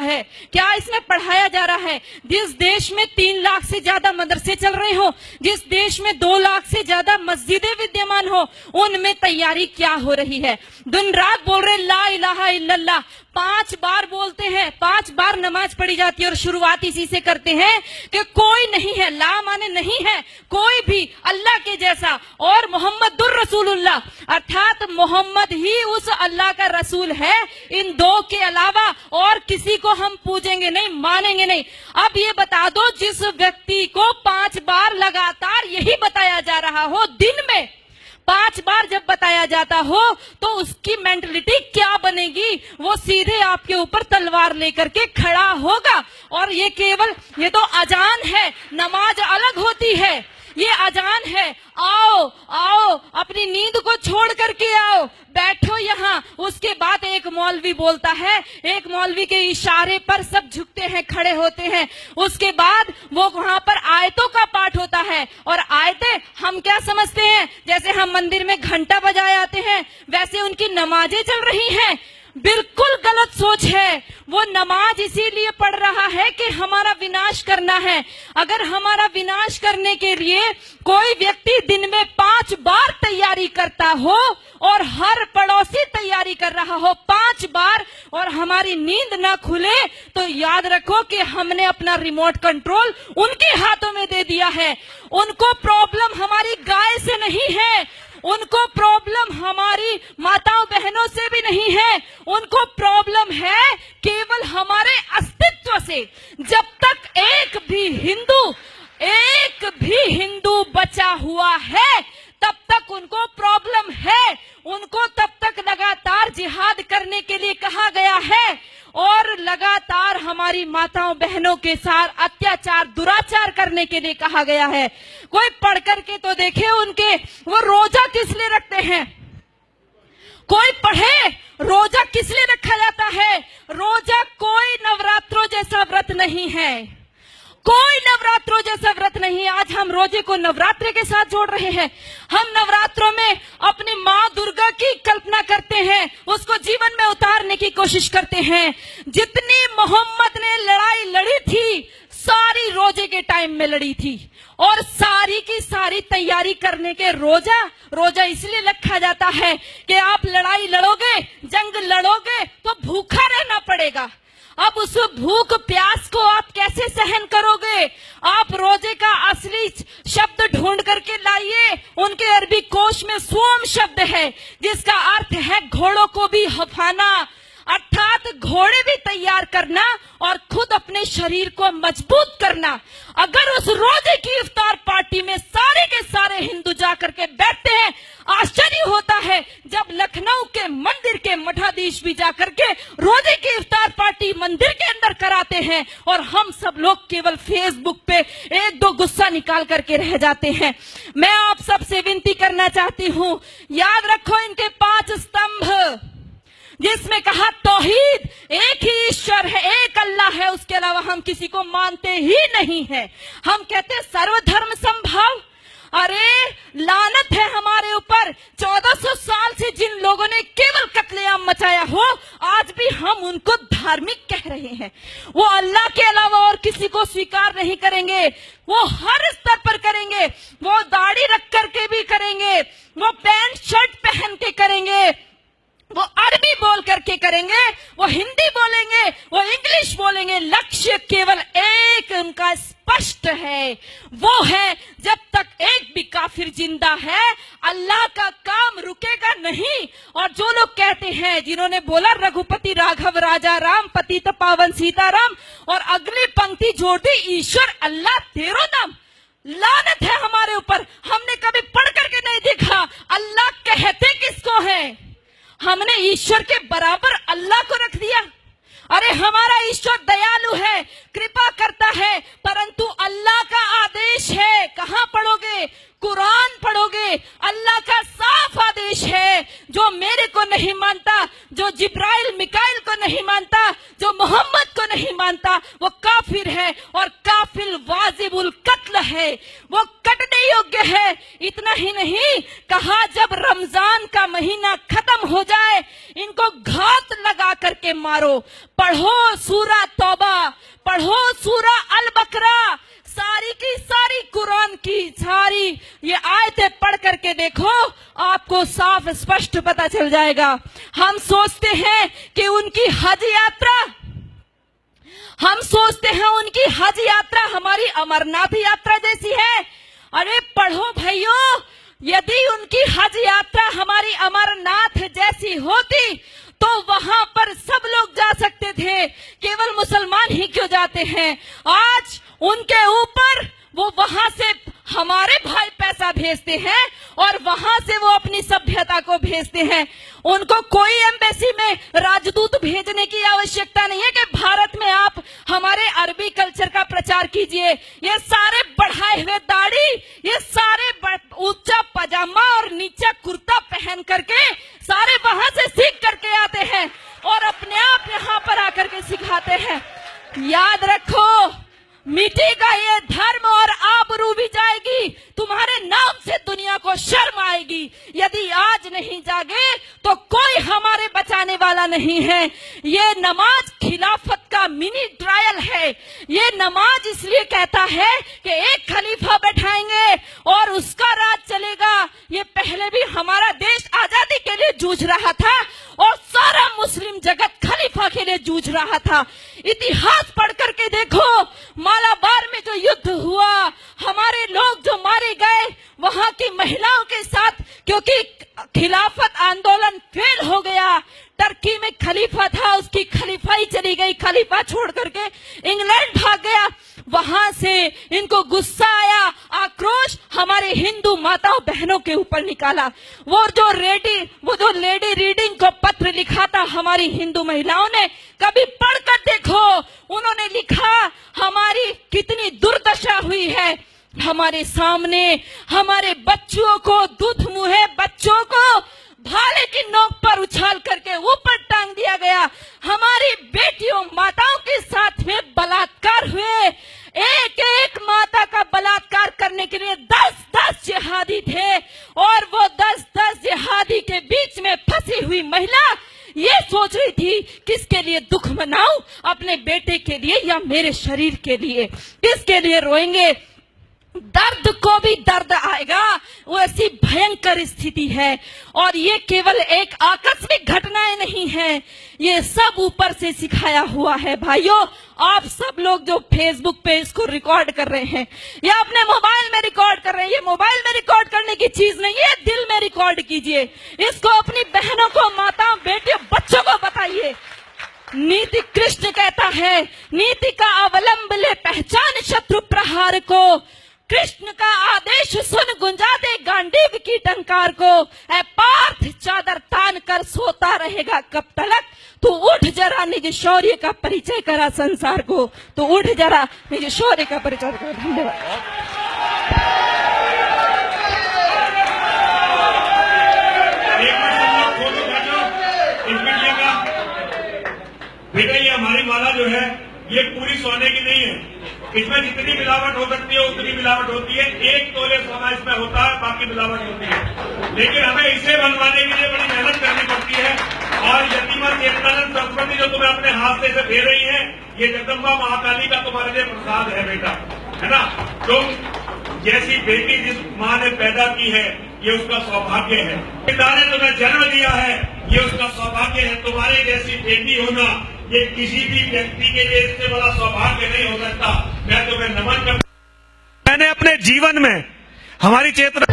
है, क्या इसमें पढ़ाया जा रहा है? जिस देश में 3 लाख से ज्यादा मदरसे चल रहे हो, जिस देश में 2 लाख से ज्यादा मस्जिदें विद्यमान हो, उनमें तैयारी क्या हो रही है? दिन रात बोल रहे ला इलाहा इल्लल्लाह, 5 बार बोलते हैं, 5 बार नमाज पढ़ी जाती है और शुरुआत इसी से करते हैं कि कोई नहीं है, ला माने नहीं है कोई भी अल्लाह के जैसा, और मोहम्मदुर रसूलुल्लाह अर्थात मोहम्मद ही उस अल्लाह का रसूल है। इन 2 के अलावा और किसी को हम पूजेंगे नहीं, मानेंगे नहीं। अब ये बता दो, जिस व्यक्ति को 5 बार लगातार यही बताया जा रहा हो, दिन में 5 बार जब बताया जाता हो, तो उसकी मेंटलिटी क्या बनेगी? वो सीधे आपके ऊपर तलवार लेकर के खड़ा होगा। और ये केवल, ये तो अजान है, नमाज अलग होती है, ये अजान है। आओ आओ, अपनी नींद को छोड़ करके आओ, बैठो यहाँ। उसके बाद एक मौलवी बोलता है, एक मौलवी के इशारे पर सब झुकते हैं, खड़े होते हैं। उसके बाद वो वहां पर आयतों का पाठ होता है, और आयतें हम क्या समझते हैं, जैसे हम मंदिर में घंटा बजाए आते हैं, वैसे उनकी नमाजें चल रही हैं। बिल्कुल गलत सोच है। वो नमाज इसीलिए पढ़ रहा है कि हमारा विनाश करना है। अगर हमारा विनाश करने के लिए कोई व्यक्ति दिन में 5 बार तैयारी करता हो, और हर पड़ोसी तैयारी कर रहा हो 5 बार, और हमारी नींद ना खुले, तो याद रखो कि हमने अपना रिमोट कंट्रोल उनके हाथों में दे दिया है। उनको प्रॉब्लम हमारी गाय से नहीं है, उनको प्रॉब्लम हमारी माताओं बहनों से भी नहीं है, उनको प्रॉब्लम है केवल हमारे अस्तित्व से। जब तक एक भी हिंदू बचा हुआ है, तब तक उनको प्रॉब्लम है। उनको तब तक लगातार जिहाद करने के लिए कहा गया है, और लगातार हमारी माताओं बहनों के साथ अत्याचार दुराचार करने के लिए कहा गया है। कोई पढ़ करके तो देखे उनके, वो रोजा किस लिए रखते हैं? कोई पढ़े रोजा किस लिए रखा जाता है? रोजा कोई नवरात्रों जैसा व्रत नहीं है, कोई नवरात्रों जैसा व्रत नहीं। आज हम रोजे को नवरात्रे के साथ जोड़ रहे हैं। हम नवरात्रों में अपनी माँ दुर्गा की कल्पना करते हैं, उसको जीवन में उतारने की कोशिश करते हैं। जितनी मोहम्मद ने लड़ाई लड़ी थी, सारी रोजे के टाइम में लड़ी थी, और सारी की सारी तैयारी करने के रोजा इसलिए रखा जाता है कि आप लड़ाई लड़ोगे, जंग लड़ोगे, तो भूखा रहना पड़ेगा। अब उस भूख प्यास को आप कैसे सहन करोगे? आप रोजे का असली शब्द ढूंढ करके लाइए। उनके अरबी कोश में सोम शब्द है, जिसका अर्थ है घोड़ों को भी हफाना, अर्थात घोड़े भी तैयार करना और खुद अपने शरीर को मजबूत करना। अगर उस रोजे की इफ्तार पार्टी में सारे के सारे हिंदू जाकर के बैठते हैं, आश्चर्य होता है जब लखनऊ के मंदिर के मठाधीश भी जाकर के रोजे की इफ्तार पार्टी मंदिर के अंदर कराते हैं, और हम सब लोग केवल फेसबुक पे 1-2 गुस्सा निकाल करके रह जाते हैं। मैं आप सबसे विनती करना चाहती हूँ, याद रखो इनके 5 स्तंभ, जिसमें कहा तौहीद, एक ही ईश्वर है, एक अल्लाह है, उसके अलावा हम किसी को मानते ही नहीं है। हम कहते हैं सर्वधर्म संभाव। अरे लानत है हमारे ऊपर, 1400 साल से जिन लोगों ने केवल कत्लेआम मचाया हो, आज भी हम उनको धार्मिक कह रहे हैं। वो अल्लाह के अलावा और किसी को स्वीकार नहीं करेंगे। वो हर स्तर पर करेंगे, वो दाढ़ी रख करके भी करेंगे, वो पैंट शर्ट पहन के करेंगे, वो अरबी बोल करके करेंगे, वो हिंदी बोलेंगे, वो इंग्लिश बोलेंगे। लक्ष्य केवल एक उनका स्पष्ट है, वो है जब तक एक भी काफिर जिंदा है, अल्लाह का काम रुकेगा नहीं। और जो लोग कहते हैं, जिन्होंने बोला रघुपति राघव राजा राम, पतित पावन सीताराम, और अगली पंक्ति जोड़ दी ईश्वर अल्लाह तेरो नाम, लानत है हमारे ऊपर। हमने कभी पढ़ करके नहीं देखा अल्लाह कहते किसको है। हमने ईश्वर के बराबर अल्लाह को रख दिया। अरे हमारा ईश्वर दयालु है, कृपा करता है, परंतु अल्लाह का आदेश है। कहाँ पढ़ोगे? कुरान पढ़ोगे। अल्लाह का साफ आदेश है, जो मेरे को नहीं मानता, जो जिब्राइल मिकाइल को नहीं मानता, जो मोहम्मद को नहीं मानता, वो काफिर है, और काफिर वाजिबुल कत्ल है, वो कटने योग्य है। इतना ही नहीं कहा, जब रमजान का महीना खत्म हो जाए, इनको घात लगा करके मारो। पढ़ो सूरह पढ़ो सूरा अल बकरा, सारी की सारी कुरान की सारी ये आयतें पढ़ करके देखो, आपको साफ स्पष्ट पता चल जाएगा। हम सोचते हैं कि उनकी हज यात्रा हमारी अमरनाथ यात्रा जैसी है। अरे पढ़ो भाइयों, यदि उनकी हज यात्रा हमारी अमरनाथ जैसी होती तो वहां पर सब लोग जा सकते थे, केवल मुसलमान ही क्यों जाते हैं? आज उनके ऊपर वो वहां से हमारे भाई पैसा भेजते हैं और वहां से वो अपनी सभ्यता को भेजते हैं। उनको कोई एम्बेसी में राजदूत भेजने की आवश्यकता नहीं है कि भारत में आप हमारे अरबी कल्चर का प्रचार कीजिए। ये सारे बढ़ाए हुए दाढ़ी, ये सारे ऊंचा पजामा और नीचा कुर्ता पहन करके सारे वहां से सीख करके आते हैं और अपने आप यहाँ पर आकर के सिखाते हैं। याद रखो, मिटेगा ये धर्म और आबरू भी जाएगी, तुम्हारे नाम से दुनिया को शर्म आएगी। यदि आज नहीं जागे तो कोई हमारे बचाने वाला नहीं है। ये नमाज खिलाफत का मिनी ट्रायल है। ये नमाज इसलिए कहता है कि एक खलीफा बैठाएंगे और उसका राज चलेगा। ये पहले भी हमारा देश आजादी के लिए जूझ रहा था और सारा मुस्लिम जगत खलीफा के लिए जूझ रहा था। इतिहास पढ़ करके देखो, मालाबार में जो युद्ध हुआ, हमारे लोग जो मारे गए वहां की महिलाओं के साथ, क्योंकि खिलाफत आंदोलन फेल हो गया। टर्की में खलीफा था, उसकी खलीफाई चली गई, खलीफा छोड़ करके इंग्लैंड भाग गया। वहां से इनको गुस्सा आया, आक्रोश हमारे हिंदू माताओं बहनों के ऊपर निकाला। वो जो लेडी रीडिंग को पत्र लिखा था हमारी हिंदू महिलाओं ने, कभी पढ़कर देखो। उन्होंने लिखा हमारी कितनी दुर्दशा हुई है। हमारे सामने हमारे बच्चों को, दूध मुहे बच्चों को भाले की नोक पर उछाल करके ऊपर टांग दिया गया। हमारी बेटियों माताओं के साथ में बलात्कार हुए। एक एक माता का बलात्कार करने के लिए 10-10 जिहादी थे और वो 10-10 जिहादी के बीच में फंसी हुई महिला ये सोच रही थी किसके लिए दुख मनाऊं, अपने बेटे के लिए या मेरे शरीर के लिए, किसके लिए रोएंगे। दर्द को भी दर्द आएगा, वो ऐसी भयंकर स्थिति है। और ये केवल एक आकस्मिक घटनाएं नहीं है, ये सब ऊपर से सिखाया हुआ है। भाइयों, आप सब लोग जो फेसबुक पे इसको रिकॉर्ड कर रहे हैं या अपने मोबाइल में रिकॉर्ड कर रहे हैं, ये मोबाइल में रिकॉर्ड करने की चीज नहीं है, दिल में रिकॉर्ड कीजिए। इसको अपनी बहनों को, माताओं, बेटियों, बच्चों को बताइए। नीति कृष्ण कहता है, नीति का अवलंब ले पहचान शत्रु प्रहार को। कृष्ण का आदेश सुन गुंजा दे गांडीव की टंकार को। ऐ पार्थ चादर तान कर सोता रहेगा कब तलक, तू उठ जरा निज शौर्य का परिचय करा संसार को। तो उठ जरा निज शौर्य का परिचय करा। धन्यवाद। बेटा, ये हमारी माला जो है ये पूरी सोने की नहीं है। इसमें जितनी मिलावट हो सकती है उतनी मिलावट होती है। 1 तोले सोना इसमें होता है, बाकी मिलावट होती है। लेकिन हमें इसे बनवाने के लिए बड़ी मेहनत करनी पड़ती है। और यतीमा चेतनानंद सरस्वती जो तुम्हें अपने हाथ से इसे दे रही है, ये जगदम्बा महाकाली का तुम्हारे लिए प्रसाद है बेटा, है ना। तुम जैसी बेटी जिस माँ ने पैदा की है, ये उसका सौभाग्य है। पिता ने तुम्हें जन्म दिया है, ये उसका सौभाग्य है। तुम्हारे जैसी बेटी होना ये किसी भी व्यक्ति के लिए इससे बड़ा सौभाग्य नहीं हो सकता। मैं तुम्हें नमन करता। मैंने अपने जीवन में हमारी चेतना